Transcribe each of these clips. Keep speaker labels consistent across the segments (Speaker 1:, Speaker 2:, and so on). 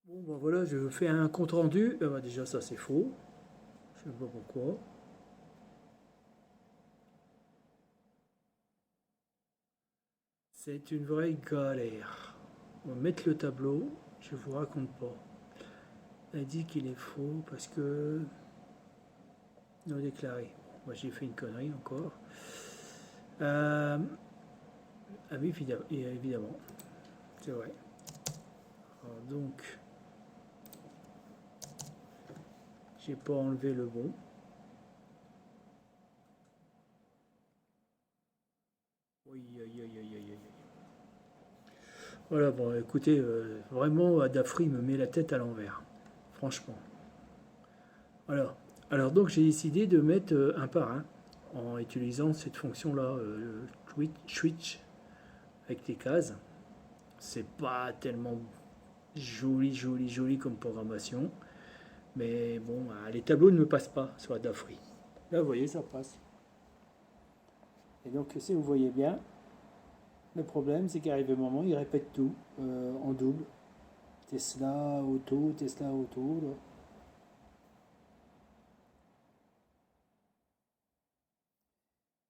Speaker 1: Bon, bah voilà, je fais un compte rendu. Bah, déjà, ça c'est faux. Je sais pas pourquoi. C'est une vraie galère. On va mettre le tableau. Je vous raconte pas. Elle dit qu'il est faux parce que non déclaré. Moi, j'ai fait une connerie encore. Euh, ah oui, évidemment. C'est vrai. Alors, donc, j'ai pas enlevé le bon. Oui, aïe, aïe, aïe, aïe, aïe. Voilà, bon, écoutez, vraiment, Adafri me met la tête à l'envers. Franchement. Alors, alors donc j'ai décidé de mettre un par un en utilisant cette fonction-là, switch avec des cases. C'est pas tellement joli, joli, joli comme programmation, mais bon, les tableaux ne me passent pas sur Adafruit. Là, vous voyez, ça passe. Et donc, si vous voyez bien, le problème, c'est qu'arrive un moment, il répète tout en double. Tesla, auto. Là.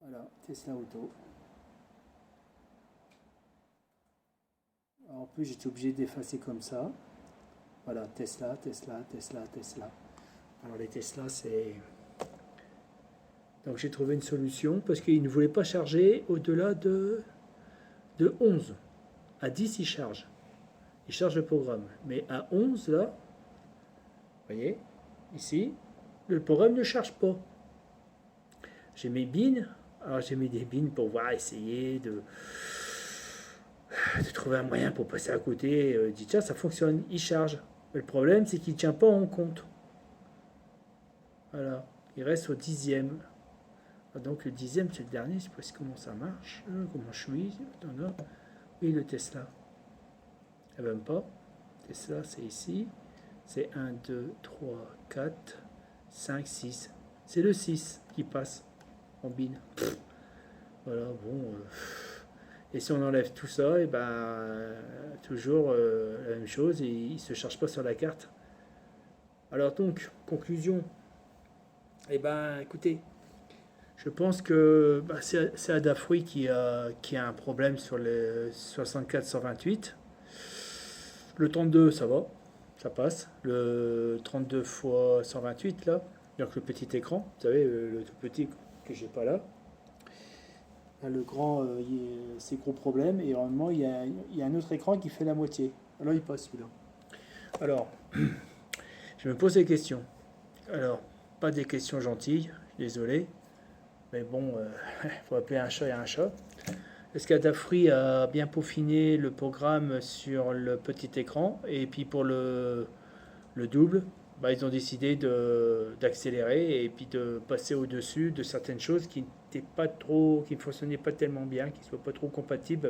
Speaker 1: Voilà, Tesla, auto. En plus, j'étais obligé d'effacer comme ça. Voilà, Tesla, Tesla, Tesla, Tesla. Alors les Tesla, c'est... Donc j'ai trouvé une solution parce qu'il ne voulait pas charger au-delà de 11. À 10, il charge. Il charge le programme. Mais à 11, là, vous voyez, ici, le programme ne charge pas. J'ai mes bins. Alors j'ai mis des bins pour voir, essayer de trouver un moyen pour passer à côté. Dit tiens, ça fonctionne, il charge. Mais le problème, c'est qu'il ne tient pas en compte. Voilà, il reste au dixième. Donc le dixième, c'est le dernier, je sais pas comment ça marche, comment je suis. Attends, oui, le Tesla. Eh même pas. Tesla, c'est ici. C'est un 2 3 4 5 6. C'est le 6 qui passe en bine. Voilà, bon. Et si on enlève tout ça, et ben toujours la même chose, et il ne se charge pas sur la carte. Alors donc, conclusion. Eh ben écoutez, je pense que bah, c'est Adafruit qui a un problème sur le 64-128. Le 32, ça va, ça passe. Le 32 x 128, là, donc le petit écran, vous savez, le tout petit que j'ai pas là. Là, le grand, c'est gros problème. Et normalement, il y a un autre écran qui fait la moitié. Alors, il passe celui-là. Alors, je me pose des questions. Alors, pas des questions gentilles, désolé. Mais bon, il faut appeler un chat et un chat. Est-ce qu'Adafruit a bien peaufiné le programme sur le petit écran? Et puis pour le double, bah, ils ont décidé d'accélérer et puis de passer au-dessus de certaines choses qui ne fonctionnaient pas tellement bien, qui ne soient pas trop compatibles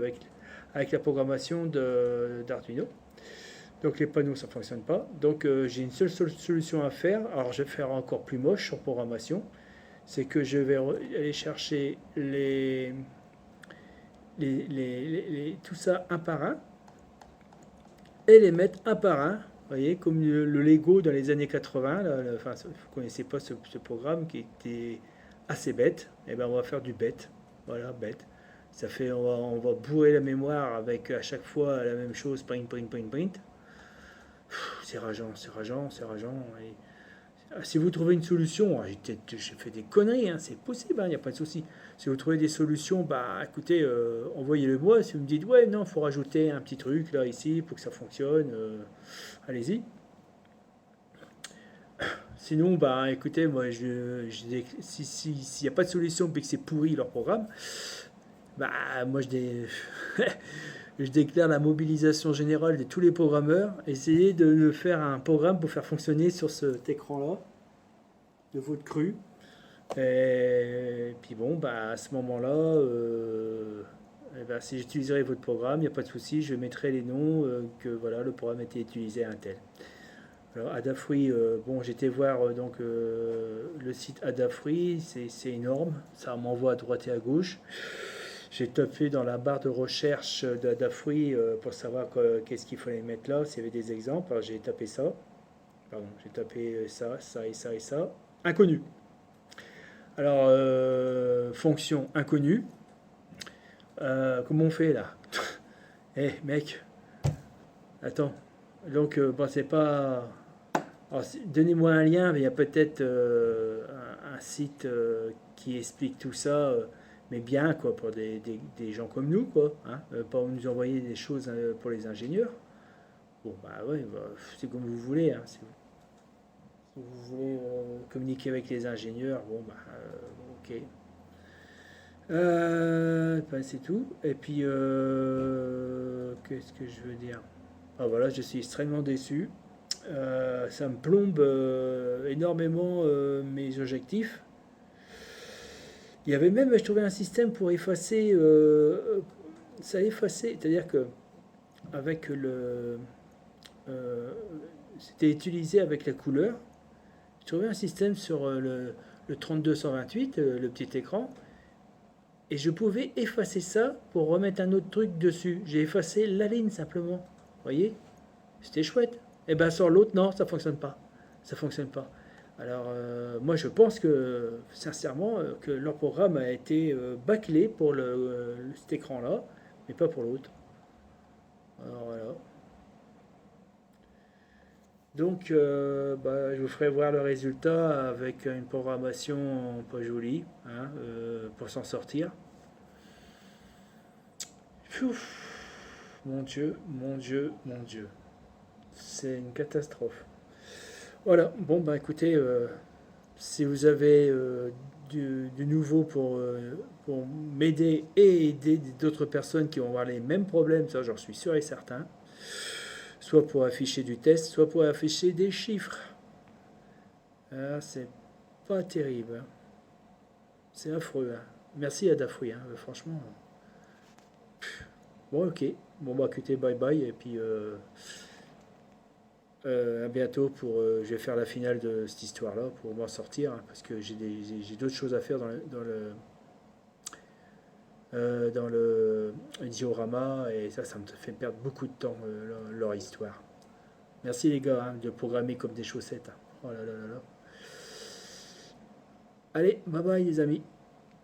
Speaker 1: avec la programmation d'Arduino. Donc les panneaux, ça ne fonctionne pas. Donc j'ai une seule solution à faire. Alors je vais faire encore plus moche en programmation. C'est que je vais aller chercher tout ça un par un et les mettre un par un. Vous voyez, comme le Lego dans les années 80, là, enfin, vous ne connaissez pas ce programme qui était assez bête, et ben on va faire du bête. Voilà, bête. Ça fait, on va bourrer la mémoire avec à chaque fois la même chose, print, print, print, print. C'est rageant, c'est rageant, c'est rageant. Et si vous trouvez une solution, j'ai fait des conneries, hein, c'est possible, il n'y a pas de souci. Si vous trouvez des solutions, bah écoutez, envoyez-le moi. Si vous me dites, ouais, non, il faut rajouter un petit truc là, ici, pour que ça fonctionne, allez-y. Sinon, bah écoutez, moi, s'il n'y a pas de solution, puis que c'est pourri leur programme, bah moi, je déclare la mobilisation générale de tous les programmeurs. Essayez de faire un programme pour faire fonctionner sur cet écran-là, de votre cru. Et puis bon, bah, à ce moment-là, eh ben, si j'utiliserai votre programme, il n'y a pas de souci, je mettrai les noms que voilà, le programme a été utilisé à un tel. Alors Adafruit, bon, j'étais voir donc le site Adafruit, c'est énorme, ça m'envoie à droite et à gauche. J'ai tapé dans la barre de recherche d'Adafruit pour savoir qu'est-ce qu'il fallait mettre là, s'il y avait des exemples. Alors j'ai tapé ça. Pardon, j'ai tapé ça, ça et ça et ça. Inconnu. Alors, fonction inconnue. Comment on fait là? Eh mec, attends. Donc, pensez pas. Alors, donnez-moi un lien, mais il y a peut-être un site qui explique tout ça, mais bien quoi, pour des gens comme nous, quoi. Hein, pas nous envoyer des choses pour les ingénieurs. Bon, bah ouais, bah, c'est comme vous voulez. Hein, si vous voulez communiquer avec les ingénieurs, bon, bah, ok. Bah, c'est tout. Et puis, qu'est-ce que je veux dire? Ah voilà, je suis extrêmement déçu. Ça me plombe énormément mes objectifs. Il y avait même, je trouvais un système pour effacer. Ça effaçait, c'est-à-dire que avec euh, c'était utilisé avec la couleur. Je trouvais un système sur le 3228, le petit écran, et je pouvais effacer ça pour remettre un autre truc dessus. J'ai effacé la ligne simplement. Vous voyez? C'était chouette. Et bien sur l'autre, non, ça fonctionne pas. Ça fonctionne pas. Alors moi je pense que sincèrement que leur programme a été bâclé pour cet écran-là, mais pas pour l'autre. Alors voilà. Donc bah, je vous ferai voir le résultat avec une programmation pas jolie hein, pour s'en sortir. Pfff, mon Dieu, mon Dieu, mon Dieu. C'est une catastrophe. Voilà, bon bah écoutez, si vous avez du nouveau pour m'aider et aider d'autres personnes qui vont avoir les mêmes problèmes, ça j'en suis sûr et certain, soit pour afficher du test, soit pour afficher des chiffres. Ah, c'est pas terrible, hein. C'est affreux. Hein. Merci à Dafouille, hein, franchement. Bon ok, bon bah écoutez, bye bye, et puis à bientôt pour. Je vais faire la finale de cette histoire-là pour m'en sortir, hein, parce que j'ai d'autres choses à faire dans le diorama, et ça me fait perdre beaucoup de temps, leur histoire. Merci les gars hein, de programmer comme des chaussettes. Hein. Oh là là là là. Allez, bye bye les amis.